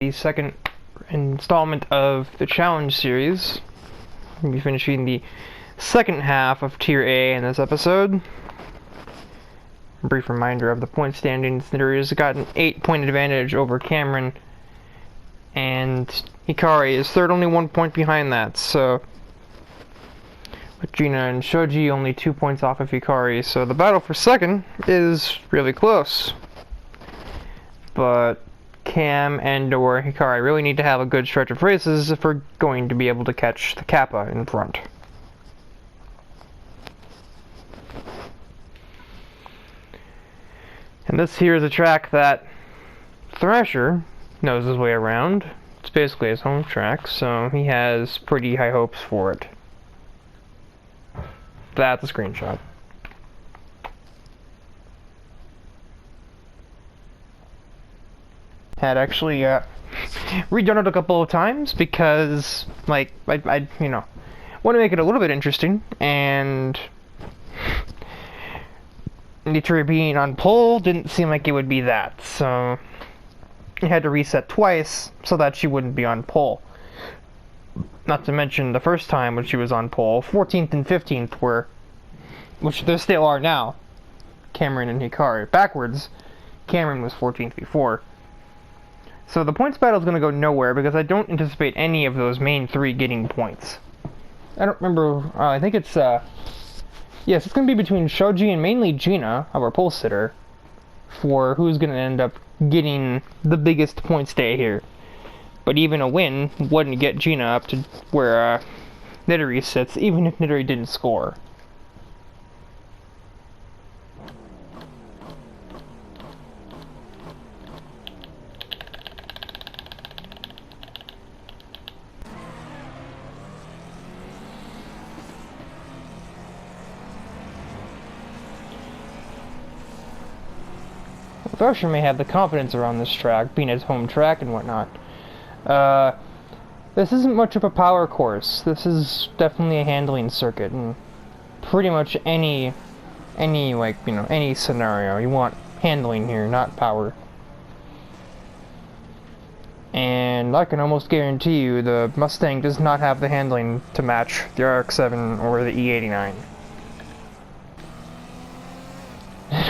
The second installment of the challenge series. We'll be finishing the second half of Tier A in this episode. A brief reminder of the point standings. Nidori has got an 8-point advantage over Cameron, and Hikari is third, only 1 point behind that, so with Gina and Shoji only 2 points off of Hikari, so the battle for second is really close. But Cam and or Hikari really need to have a good stretch of races if we're going to be able to catch the Kappa in front. And this here is a track that Thrasher knows his way around. It's basically his home track, so he has pretty high hopes for it. That's a screenshot. Had actually redone it a couple of times because, like, I you know, want to make it a little bit interesting, and Nidori being on pole didn't seem like it would be that, so I had to reset twice so that she wouldn't be on pole. Not to mention the first time when she was on pole, 14th and 15th were, which they still are now, Cameron and Hikari. Backwards, Cameron was 14th before. So the points battle is going to go nowhere because I don't anticipate any of those main three getting points. I don't remember, I think it's, yes, it's going to be between Shoji and mainly Gina, our pole sitter, for who's going to end up getting the biggest point stay here. But even a win wouldn't get Gina up to where Nidori sits, even if Nidori didn't score. Thrasher may have the confidence around this track, being his home track and whatnot. This isn't much of a power course. This is definitely a handling circuit, and pretty much any like, you know, any scenario, you want handling here, not power. And I can almost guarantee you the Mustang does not have the handling to match the RX-7 or the E89.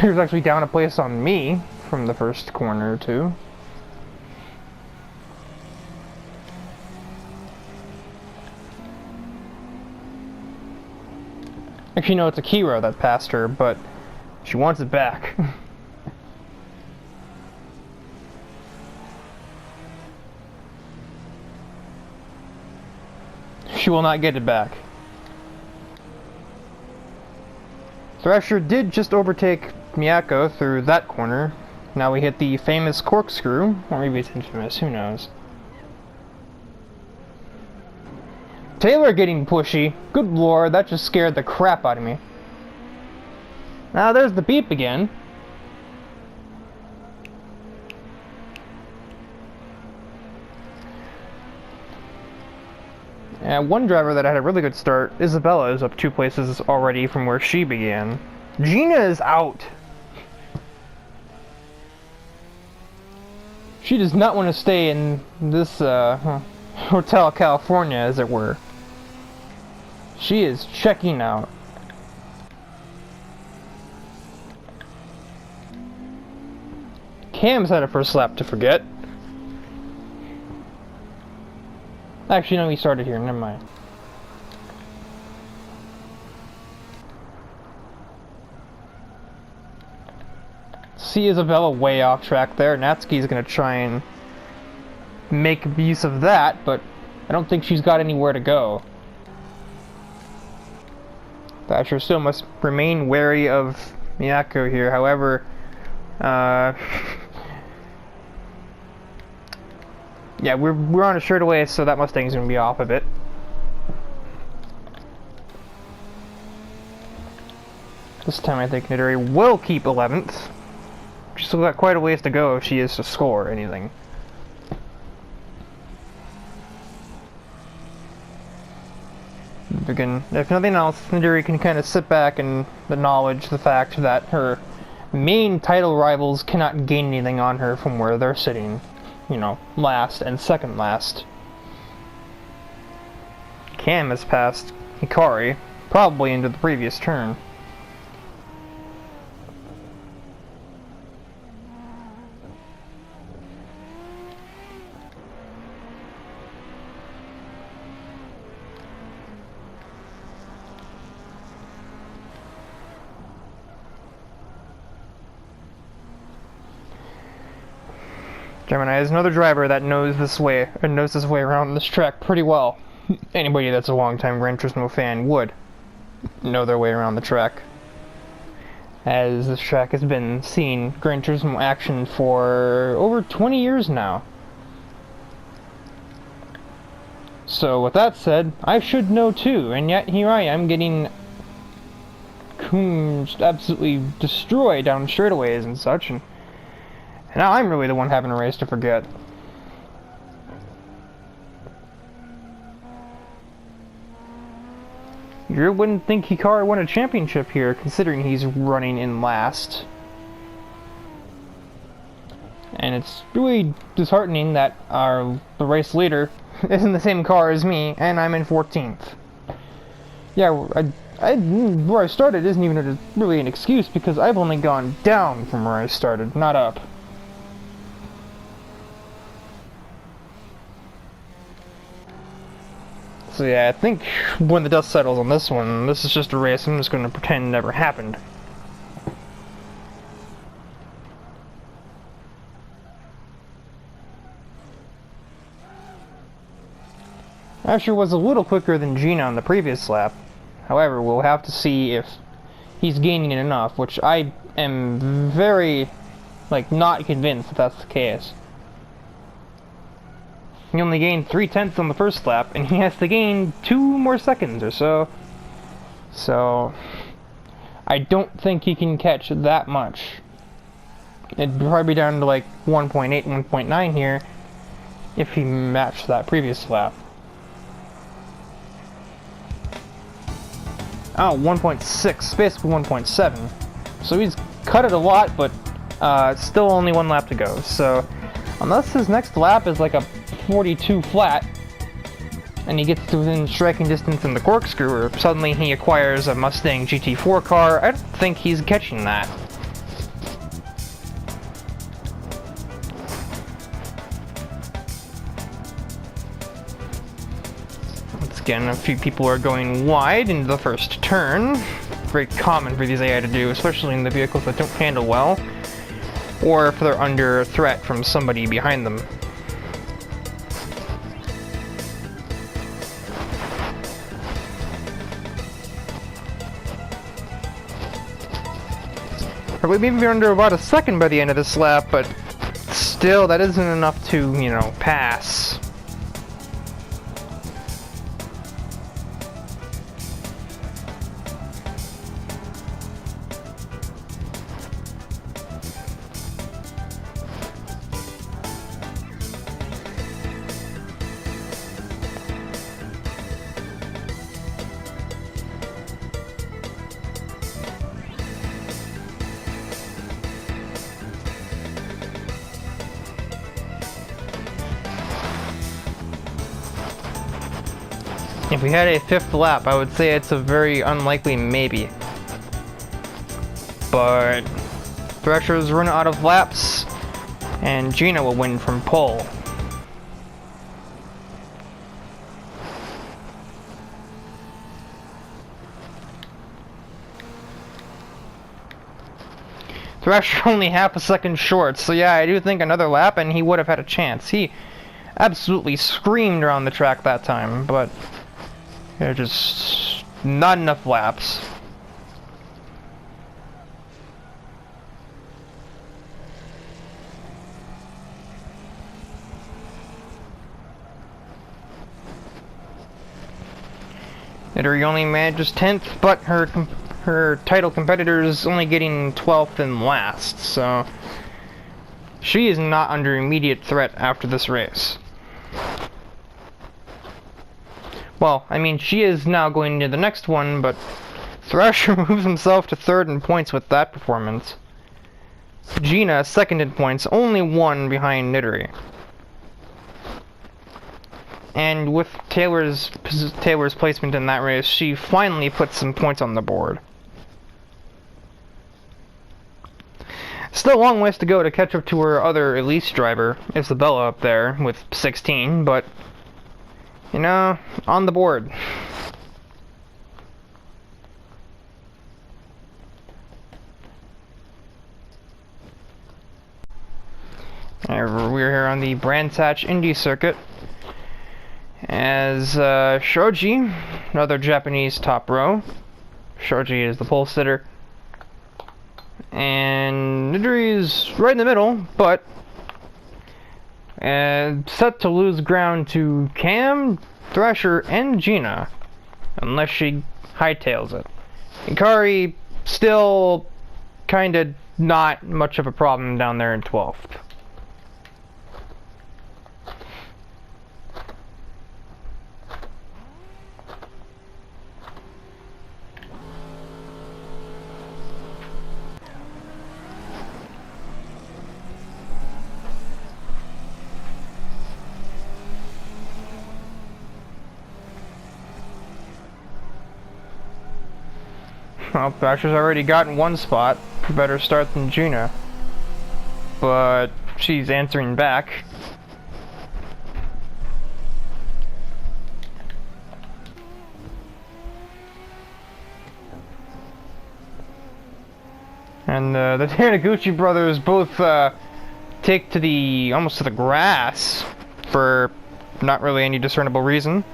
He was actually down a place on me from the first corner, too. Actually, no, it's Akira that passed her, but she wants it back. She will not get it back. Thrasher did just overtake Miyako through that corner. Now we hit the famous corkscrew, or maybe it's infamous, who knows. Taylor getting pushy. Good lord, that just scared the crap out of me. Now there's the beep again. And one driver that had a really good start, Isabella, is up 2 places already from where she began. Gina is out. She does not want to stay in this Hotel California, as it were. She is checking out. Cam's had a first lap to forget. Actually, no, he started here, never mind. See Isabella way off track there. Natsuki's gonna try and make use of that, but I don't think she's got anywhere to go. Thatcher still must remain wary of Miyako here, however, yeah, we're on a straightaway, so that Mustang's gonna be off a bit. This time I think Nidori will keep 11th. She's still got quite a ways to go if she is to score anything. If nothing else, Nidori can kind of sit back and acknowledge the fact that her main title rivals cannot gain anything on her from where they're sitting. you know, last and second last. Cam has passed Hikari, probably into the previous turn. Gemini is another driver that knows this way around this track pretty well. Anybody that's a longtime Gran Turismo fan would know their way around the track, as this track has been seeing Gran Turismo action for over 20 years now. So with that said, I should know too, and yet here I am getting absolutely destroyed down straightaways and such, and now I'm really the one having a race to forget. You wouldn't think Hikari won a championship here, considering he's running in last. And it's really disheartening that the race leader is in the same car as me, and I'm in 14th. Yeah, where I started isn't even really an excuse, because I've only gone down from where I started, not up. So yeah, I think when the dust settles on this one, this is just a race I'm just going to pretend never happened. Asher was a little quicker than Gina on the previous lap. However, we'll have to see if he's gaining enough, which I am very, not convinced that that's the case. He only gained 3/10 on the first lap, and he has to gain 2 more seconds or so. So, I don't think he can catch that much. It'd probably be down to 1.8, 1.9 here, if he matched that previous lap. Oh, 1.6, basically 1.7. So he's cut it a lot, but still only 1 lap to go. So, unless his next lap is a 42 flat, and he gets to within striking distance in the corkscrew, or suddenly he acquires a Mustang GT4 car, I don't think he's catching that. Once again, a few people are going wide into the first turn. Very common for these AI to do, especially in the vehicles that don't handle well, or if they're under threat from somebody behind them. Probably maybe under about a second by the end of this lap, but still, that isn't enough to, pass. If we had a 5th lap, I would say it's a very unlikely maybe. But Thrasher's run out of laps, and Gina will win from pole. Thrasher only half a second short, so yeah, I do think another lap and he would have had a chance. He absolutely screamed around the track that time, but just not enough laps. Itauri only manages 10th, but her title competitor is only getting 12th and last, so she is not under immediate threat after this race. Well, I mean, she is now going into the next one, but Thrasher moves himself to 3rd in points with that performance. Gina, 2nd in points, only 1 behind Itauri. And with Taylor's placement in that race, she finally put some points on the board. Still a long ways to go to catch up to her other Elise driver, Isabella, up there with 16, but, you know, on the board. We're here on the Brands Hatch Indy circuit as Shoji, another Japanese top row. Shoji is the pole sitter. And Nidori is right in the middle, but set to lose ground to Cam, Thrasher, and Gina, unless she hightails it. Ikari still kinda not much of a problem down there in 12th. Well, Thrasher's already gotten one spot. Better start than Gina. But she's answering back. And the Taniguchi brothers both take to the almost to the grass for not really any discernible reason.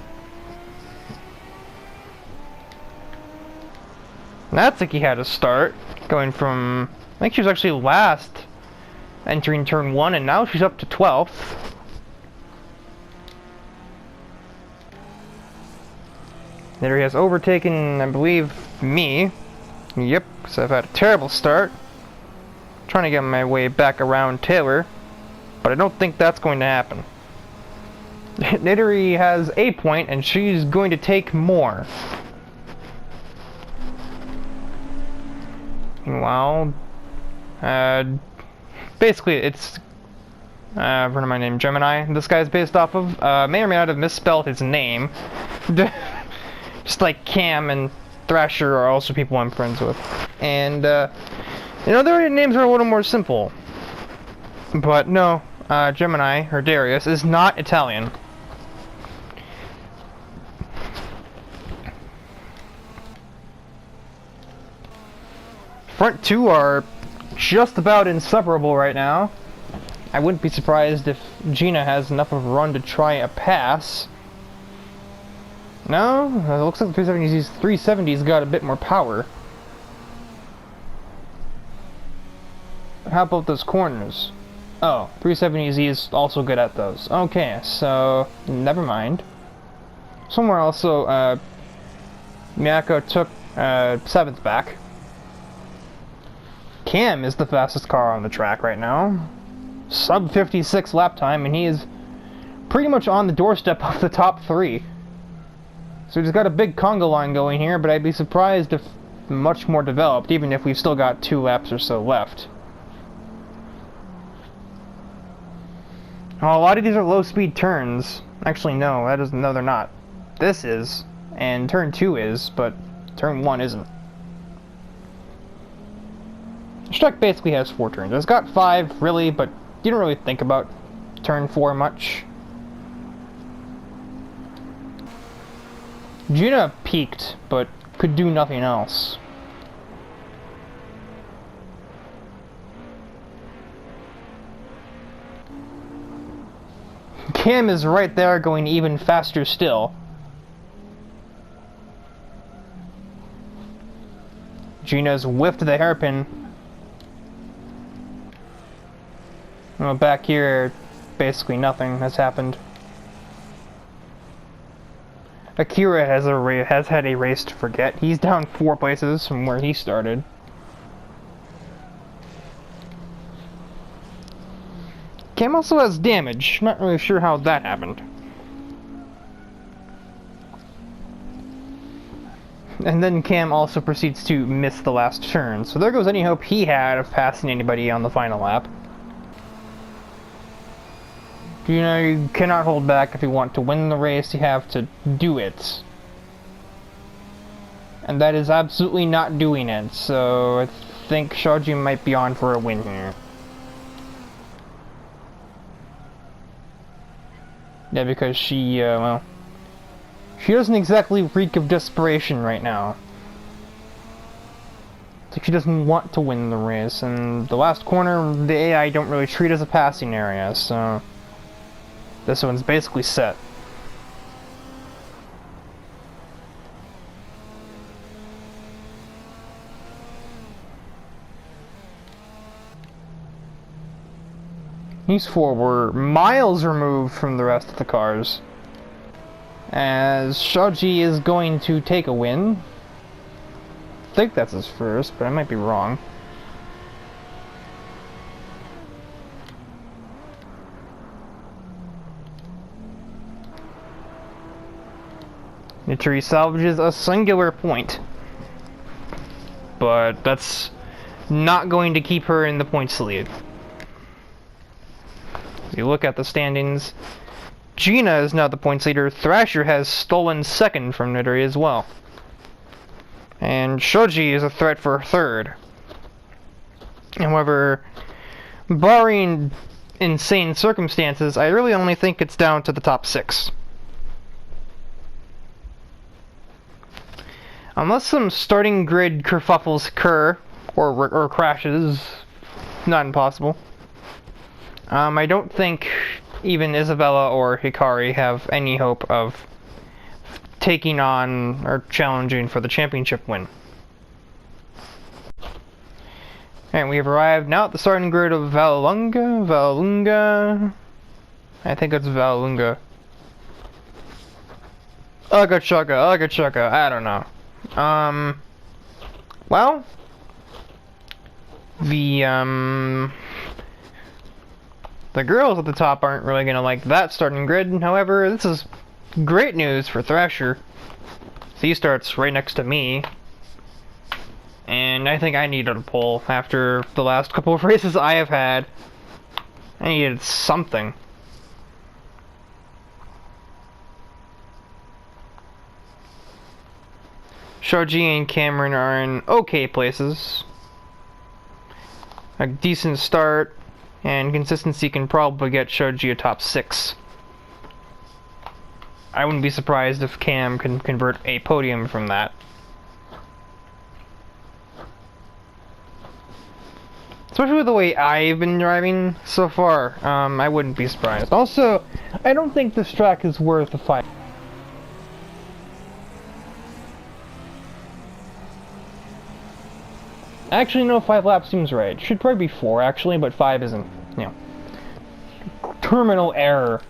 Natsuki had a start, going from, I think she was actually last entering turn 1, and now she's up to 12th. Nidori has overtaken, I believe, me. Yep, because I've had a terrible start. Trying to get my way back around Taylor, but I don't think that's going to happen. Nidori has a point, and she's going to take more. Meanwhile, basically it's, what am I named? Gemini, this guy's based off of. May or may not have misspelled his name. Just like Cam and Thrasher are also people I'm friends with. And, you know, their names are a little more simple. But no, Gemini, or Darius, is not Italian. Front two are just about inseparable right now. I wouldn't be surprised if Gina has enough of a run to try a pass. No, it looks like the 370's got a bit more power. How about those corners? Oh, 370Z is also good at those. Okay, so never mind. Somewhere also, Miyako took 7th back. Cam is the fastest car on the track right now. Sub 56 lap time, and he is pretty much on the doorstep of the top 3. So he's got a big conga line going here, but I'd be surprised if much more developed, even if we've still got 2 laps or so left. Oh, a lot of these are low-speed turns. Actually, no, no, they're not. This is, and turn 2 is, but turn 1 isn't. This track basically has 4 turns. It's got 5, really, but you don't really think about turn 4 much. Gina peaked, but could do nothing else. Cam is right there, going even faster still. Gina's whiffed the hairpin. Well, back here, basically nothing has happened. Akira has had a race to forget. He's down 4 places from where he started. Cam also has damage. Not really sure how that happened. And then Cam also proceeds to miss the last turn. So there goes any hope he had of passing anybody on the final lap. You know, you cannot hold back. If you want to win the race, you have to do it. And that is absolutely not doing it, so I think Shoji might be on for a win here. Yeah, because she, well, she doesn't exactly reek of desperation right now. It's like she doesn't want to win the race, and the last corner, the AI don't really treat as a passing area, so this one's basically set. These four were miles removed from the rest of the cars, as Shoji is going to take a win. I think that's his first, but I might be wrong. Nitori salvages a singular point, but that's not going to keep her in the points lead. If you look at the standings, Gina is now the points leader. Thrasher has stolen second from Nitori as well. And Shoji is a threat for third. However, barring insane circumstances, I really only think it's down to the top 6. Unless some starting grid kerfuffles occur, or crashes, not impossible. I don't think even Isabella or Hikari have any hope of taking on or challenging for the championship win. And we have arrived now at the starting grid of Vallelunga. I think it's Vallelunga. Agachaga, I don't know. Well, the girls at the top aren't really gonna like that starting grid. However, this is great news for Thrasher. He starts right next to me, and I think I needed a pull after the last couple of races I have had. I needed something. Shoji and Cameron are in okay places. A decent start, and consistency can probably get Shoji a top 6. I wouldn't be surprised if Cam can convert a podium from that. Especially with the way I've been driving so far, I wouldn't be surprised. Also, I don't think this track is worth a fight. Actually, no, 5 laps seems right. Should probably be 4, actually, but 5 isn't, you know. Terminal error.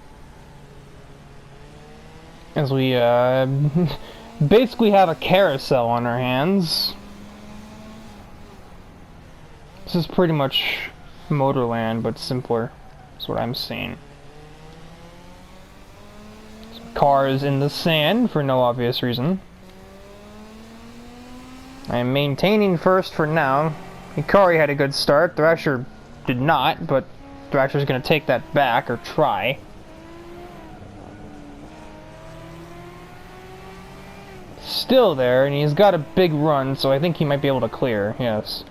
As we, basically have a carousel on our hands. This is pretty much Motorland, but simpler. That's what I'm seeing. Some cars in the sand, for no obvious reason. I am maintaining first for now. Hikari had a good start. Thrasher did not, but Thrasher's going to take that back, or try. Still there, and he's got a big run, so I think he might be able to clear, yes.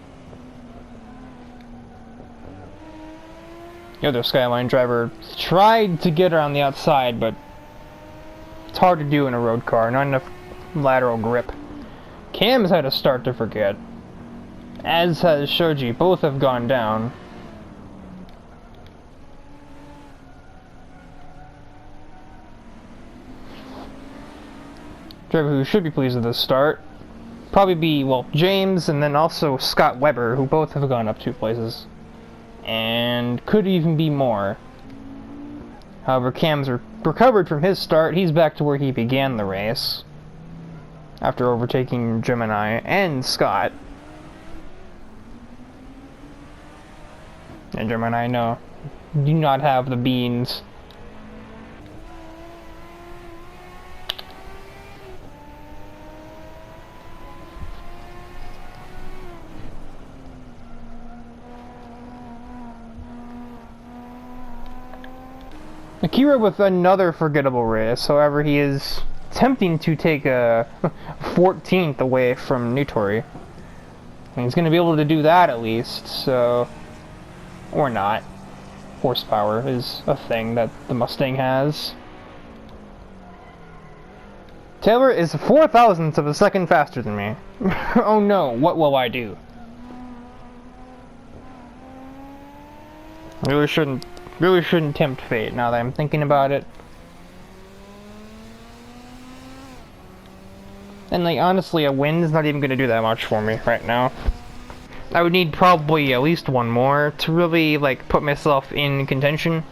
The other Skyline driver tried to get her on the outside, but it's hard to do in a road car, not enough lateral grip. Cam's had a start to forget, as has Shoji. Both have gone down. Driver who should be pleased with this start probably be, well, James and then also Scott Webber, who both have gone up 2 places. And could even be more. However, Cam's recovered from his start. He's back to where he began the race, after overtaking Gemini and Scott. And Gemini, no, do not have the beans. Kira with another forgettable race. However, he is attempting to take a 14th away from Nitori. And he's going to be able to do that at least, so... Or not. Horsepower is a thing that the Mustang has. Taylor is 0.004 of a second faster than me. Oh no, what will I do? Really shouldn't tempt fate now that I'm thinking about it. And like honestly, a win is not even going to do that much for me right now. I would need probably at least one more to really like put myself in contention.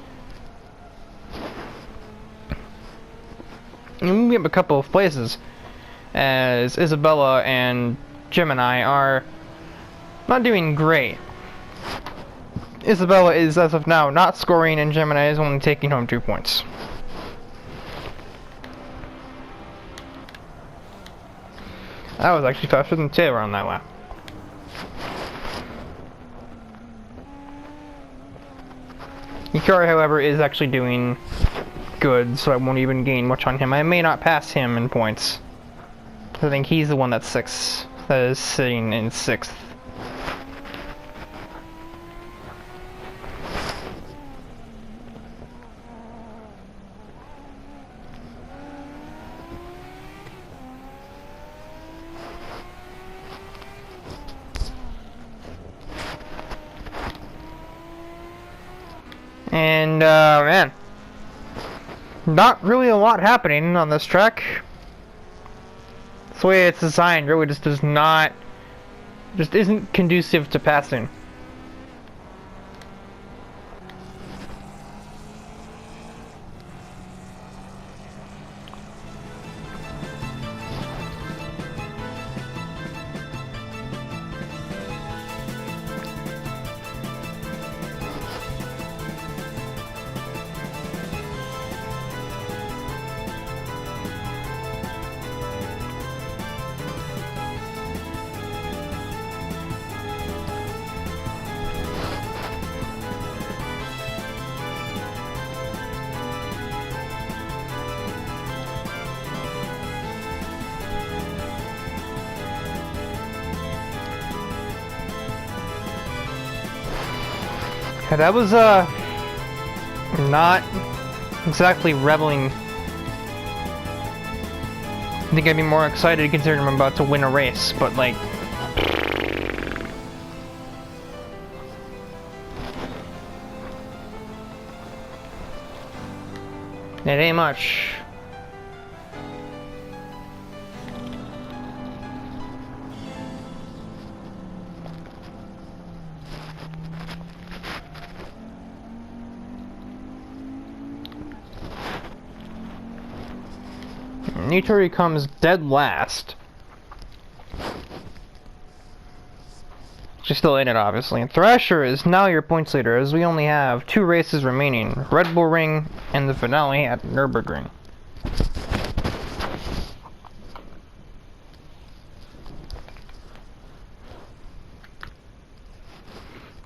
And we have a couple of places, as Isabella and Gemini are not doing great. Isabella is, as of now, not scoring, and Gemini is only taking home 2 points. I was actually faster than Taylor on that lap. Hikari, however, is actually doing good, so I won't even gain much on him. I may not pass him in points. I think he's the one that's that is sitting in 6th. And, man. Not really a lot happening on this track. The way it's designed really just isn't conducive to passing. Yeah, that was, not exactly reveling. I think I'd be more excited considering I'm about to win a race, but like... It ain't much. Nitori comes dead last. She's still in it, obviously. And Thrasher is now your points leader, as we only have 2 races remaining. Red Bull Ring and the finale at Nürburgring.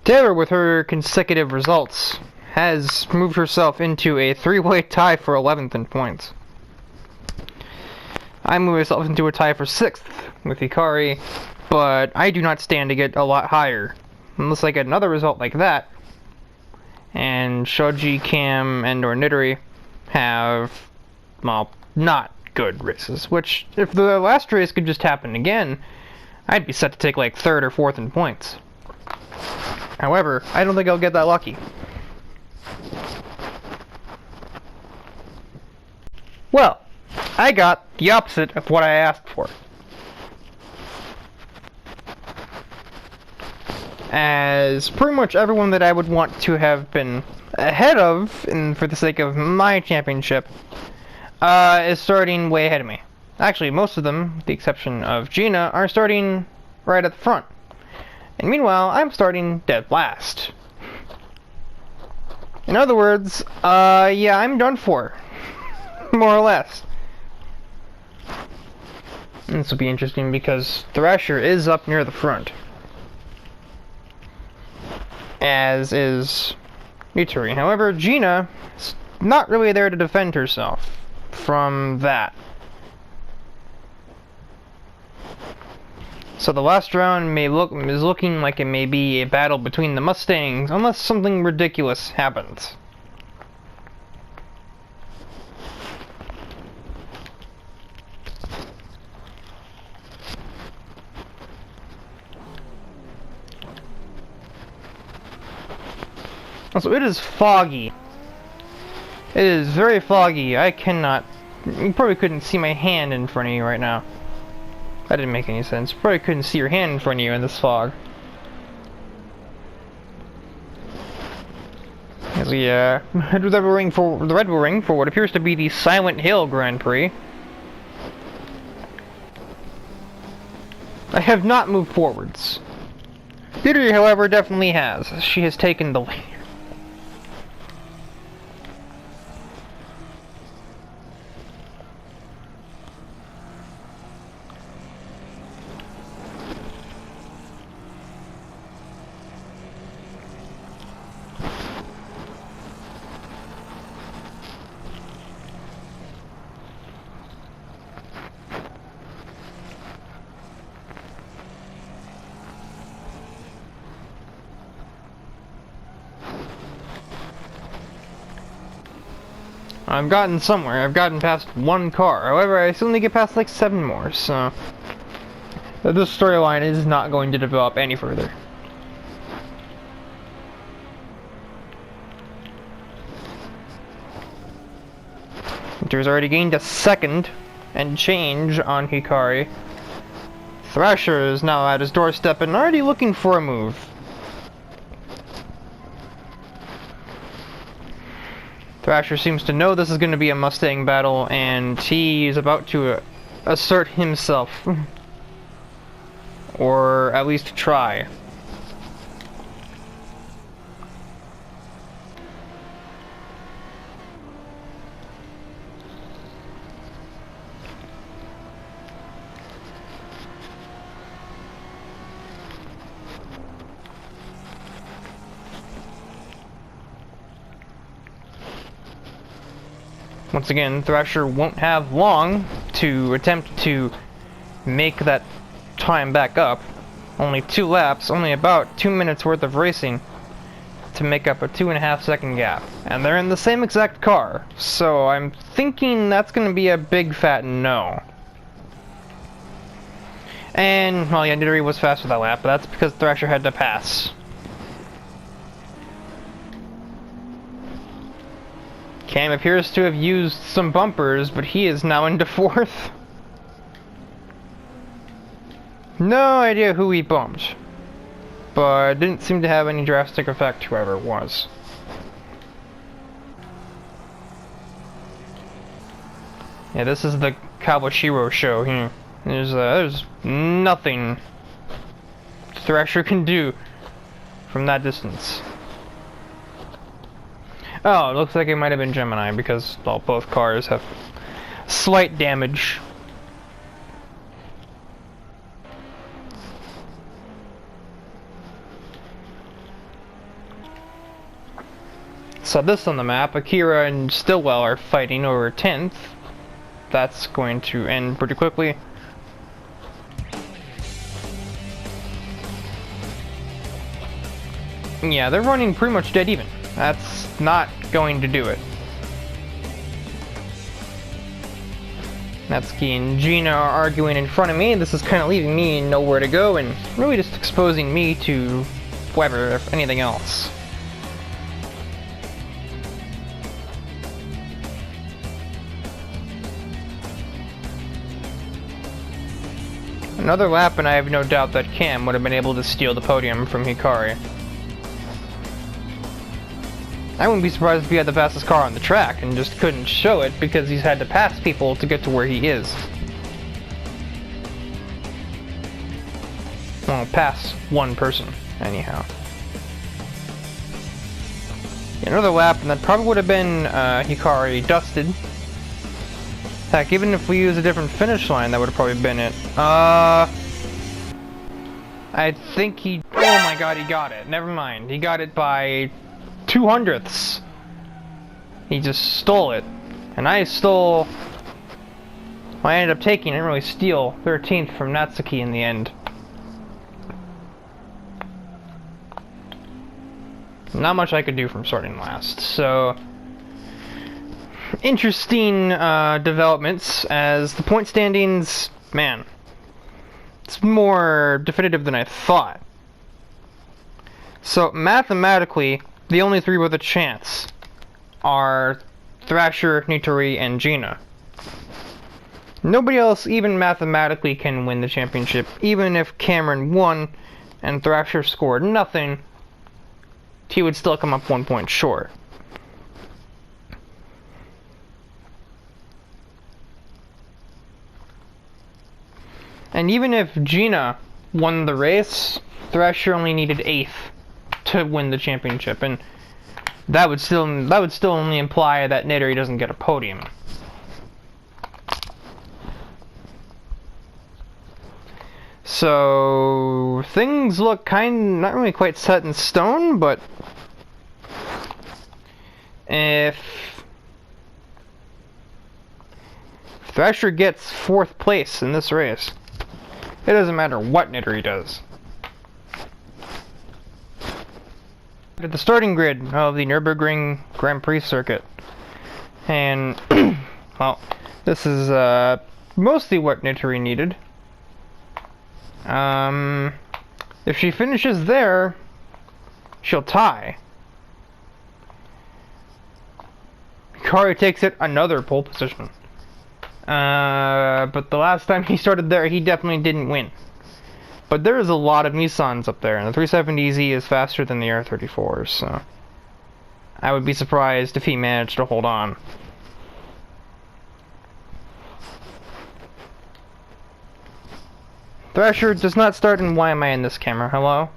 Taylor, with her consecutive results, has moved herself into a 3-way tie for 11th in points. I move myself into a tie for 6th with Hikari, but I do not stand to get a lot higher. Unless I get another result like that, and Shoji, Cam, and or Nitori have, well, not good races, which, if the last race could just happen again, I'd be set to take like 3rd or 4th in points. However, I don't think I'll get that lucky. Well, I got the opposite of what I asked for. As pretty much everyone that I would want to have been ahead of, and for the sake of my championship, is starting way ahead of me. Actually, most of them, with the exception of Gina, are starting right at the front. And meanwhile, I'm starting dead last. In other words, yeah, I'm done for. More or less. And this will be interesting because Thrasher is up near the front. As is Nitori. However, Gina not really there to defend herself from that. So the last round is looking like it may be a battle between the Mustangs, unless something ridiculous happens. Also, it is foggy. It is very foggy. You probably couldn't see my hand in front of you right now. That didn't make any sense. You probably couldn't see your hand in front of you in this fog. As we head to the Red Bull Ring for what appears to be the Silent Hill Grand Prix. I have not moved forwards. Diddy, however, definitely has. She has taken the lead. I've gotten somewhere. I've gotten past one car. However, I still need to get past like 7 more, so this storyline is not going to develop any further. Hunter's already gained a second and change on Hikari. Thrasher is now at his doorstep and already looking for a move. Thrasher seems to know this is going to be a Mustang battle, and he is about to assert himself. Or at least try. Once again, Thrasher won't have long to attempt to make that time back up. Only 2 laps, only about 2 minutes worth of racing to make up a 2.5 second gap. And they're in the same exact car, so I'm thinking that's going to be a big fat no. And, well, yeah, Nidori was faster that lap, but that's because Thrasher had to pass. Cam appears to have used some bumpers, but he is now into 4th. No idea who he bumped, but didn't seem to have any drastic effect, whoever it was. Yeah, this is the Kabushiro show here. There's nothing Thrasher can do from that distance. Oh, it looks like it might have been Gemini because, well, both cars have slight damage. So this on the map, Akira and Stillwell are fighting over 10th. That's going to end pretty quickly. Yeah, they're running pretty much dead even. That's not going to do it. Natsuki and Gina are arguing in front of me. This is kind of leaving me nowhere to go and really just exposing me to whoever, if anything else. Another lap and I have no doubt that Cam would have been able to steal the podium from Hikari. I wouldn't be surprised if he had the fastest car on the track and just couldn't show it because he's had to pass people to get to where he is. Well, pass one person, anyhow. Another lap, and that probably would have been Hikari dusted. Heck, even if we use a different finish line, that would have probably been it. I think he... Oh my god, he got it. Never mind. He got it by 0.02. He just stole it. And I stole... Well, I ended up taking, I didn't really steal 13th from Natsuki in the end. Not much I could do from starting last, so... Interesting developments, as the point standings, man, it's more definitive than I thought. So, mathematically, the only three with a chance are Thrasher, Nitori, and Gina. Nobody else, even mathematically, can win the championship. Even if Cameron won and Thrasher scored nothing, he would still come up 1 point short. And even if Gina won the race, Thrasher only needed 8th to win the championship, and that would still only imply that Nitori doesn't get a podium. So things look not really quite set in stone, but if Thrasher gets 4th place in this race, it doesn't matter what Nitori does. At the starting grid of the Nürburgring Grand Prix circuit, and well, this is mostly what Nitori needed. If she finishes there, she'll tie. Hikari takes it another pole position. But the last time he started there, he definitely didn't win. But there is a lot of Nissans up there, and the 370Z is faster than the R34s, so I would be surprised if he managed to hold on. Thrasher does not start in Why Am I in This Camera? Hello?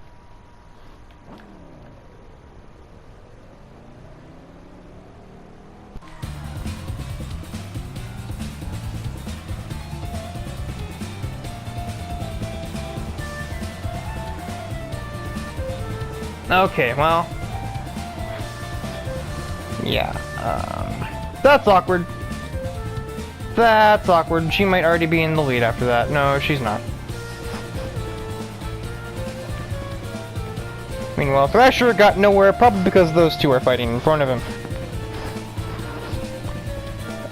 Okay, well... Yeah, that's awkward. That's awkward. She might already be in the lead after that. No, she's not. Meanwhile, Thrasher got nowhere, probably because those two are fighting in front of him.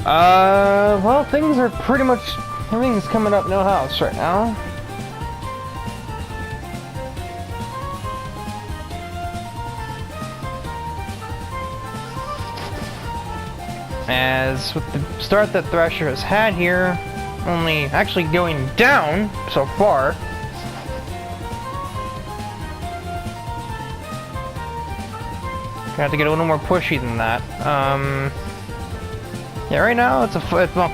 Well, things are pretty much... Everything's coming up no house right now. As with the start that Thrasher has had here, only actually going down so far. Gonna have to get a little more pushy than that. Yeah, right now it's well,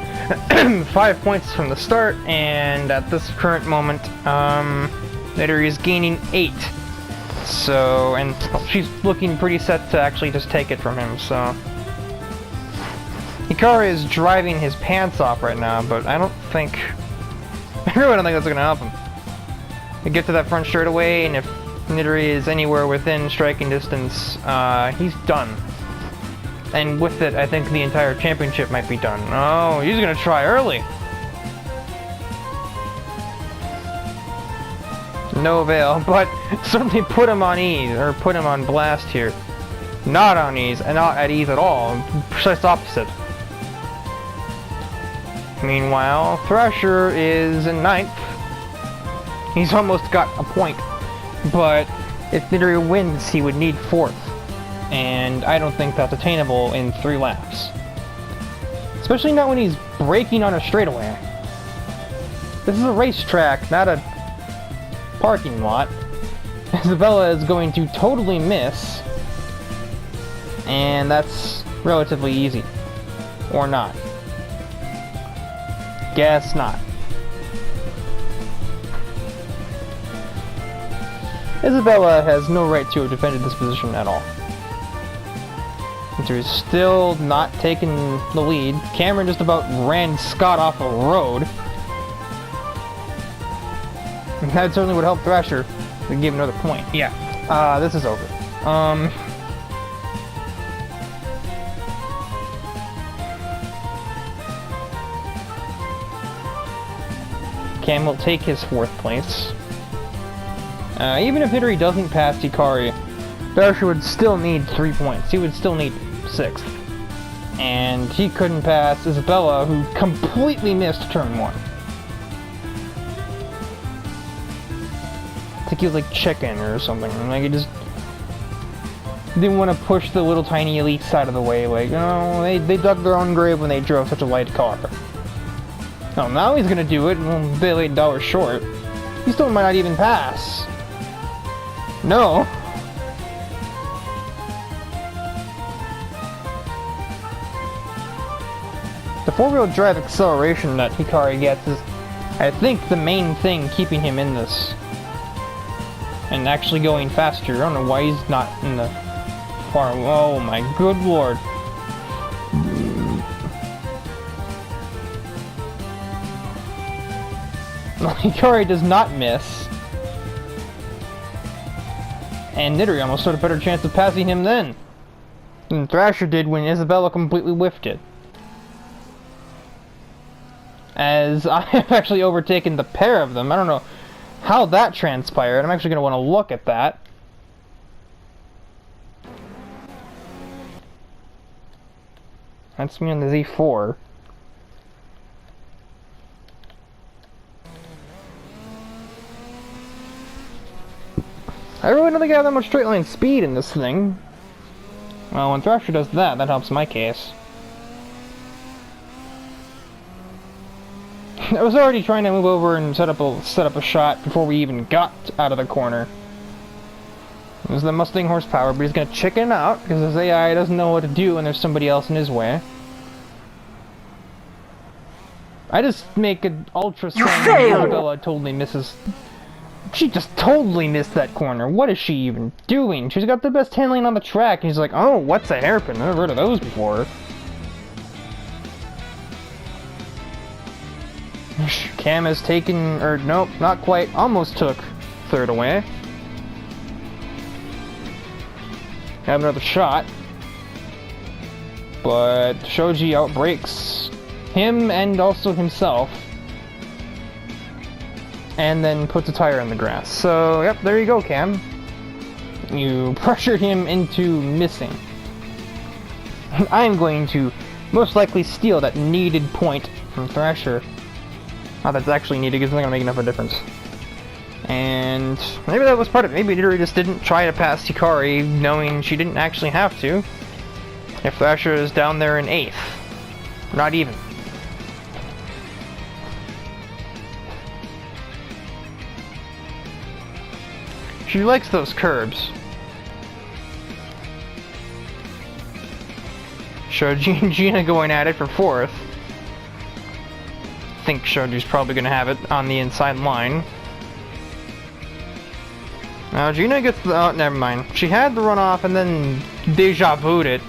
5 points from the start, and at this current moment, Nitori is gaining 8. So, and well, she's looking pretty set to actually just take it from him, so... Hikari is driving his pants off right now, but I don't think... I really don't think that's gonna help him. We get to that front straightaway, and if Nitori is anywhere within striking distance, he's done. And with it, I think the entire championship might be done. Oh, he's gonna try early! No avail, but certainly put him on ease, or put him on blast here. Not on ease, and not at ease at all. Precise opposite. Meanwhile, Thrasher is in 9th. He's almost got a point, but if Nitori wins, he would need 4th, and I don't think that's attainable in 3 laps. Especially not when he's braking on a straightaway. This is a racetrack, not a parking lot. Isabella is going to totally miss, and that's relatively easy. Or not. Guess not. Isabella has no right to have defended this position at all. Nitori's still not taking the lead. Cameron just about ran Scott off a road. And that certainly would help Thrasher to give him another point. Yeah. This is over. Cam will take his 4th place. Even if Hidori doesn't pass Hikari, Thrasher would still need 3 points. He would still need 6th. And he couldn't pass Isabella, who completely missed turn 1. I think he was like chicken or something. Like, he just didn't want to push the little tiny elites out of the way. Like, oh, they dug their own grave when they drove such a light car. Oh, now he's gonna do it, and they laid $1 short. He still might not even pass. No. The 4-wheel drive acceleration that Hikari gets is, I think, the main thing keeping him in this. And actually going faster. I don't know why he's not in the far... Oh my good lord. Hikari does not miss. And Nidori almost stood a better chance of passing him then than Thrasher did when Isabella completely whiffed it. As I have actually overtaken the pair of them. I don't know how that transpired. I'm actually going to want to look at that. That's me on the Z4. I really don't think I have that much straight line speed in this thing. Well, when Thrasher does that, that helps my case. I was already trying to move over and set up a shot before we even got out of the corner. It was the Mustang horsepower, but he's gonna chicken out because his AI doesn't know what to do when there's somebody else in his way. I just make an ultra strong Isabella totally misses. She just totally missed that corner. What is she even doing? She's got the best handling on the track, and he's like, oh, what's a hairpin? I've never heard of those before. Cam has taken, or nope, not quite, almost took 3rd away. Have another shot. But Shoji outbreaks him and also himself. And then puts a tire in the grass. So, yep, there you go, Cam. You pressured him into missing. I'm going to most likely steal that needed point from Thrasher. Not that's actually needed, because it's not going to make enough of a difference. And maybe that was part of it. Maybe Nidori just didn't try to pass Hikari, knowing she didn't actually have to. If Thrasher is down there in 8th. Not even. She likes those curbs. Shoji and Gina going at it for 4th. I think Shoji's probably going to have it on the inside line. Now Gina gets the... oh, never mind. She had the runoff and then deja vu'd it.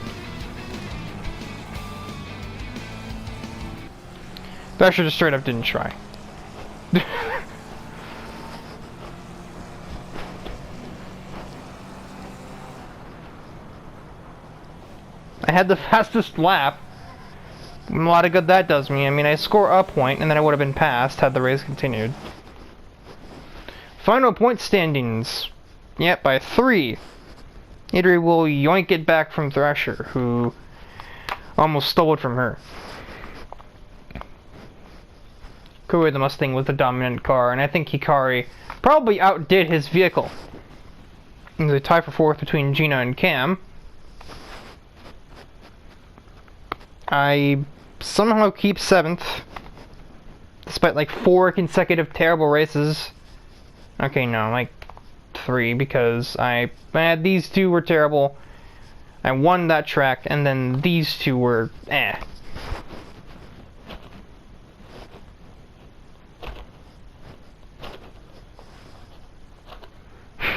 Thrasher just straight up didn't try. I had the fastest lap. A lot of good that does me. I mean, I score a point, and then I would have been passed had the race continued. Final point standings. Yep, by 3. Hidori will yoink it back from Thrasher, who almost stole it from her. Kouei the Mustang was the dominant car, and I think Hikari probably outdid his vehicle. There's a tie for 4th between Gina and Cam. I somehow keep 7th, despite like 4 consecutive terrible races. Okay, no, like 3, because these 2 were terrible. I won that track, and then these 2 were eh.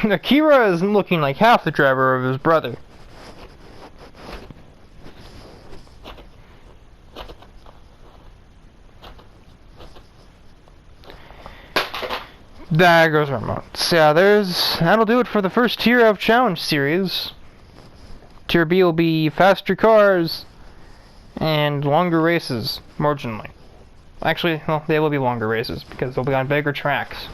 Akira isn't looking like half the driver of his brother. There goes our modes. Yeah, that'll do it for the first tier of Challenge Series. Tier B will be faster cars and longer races, marginally. Actually, well, they will be longer races because they'll be on bigger tracks.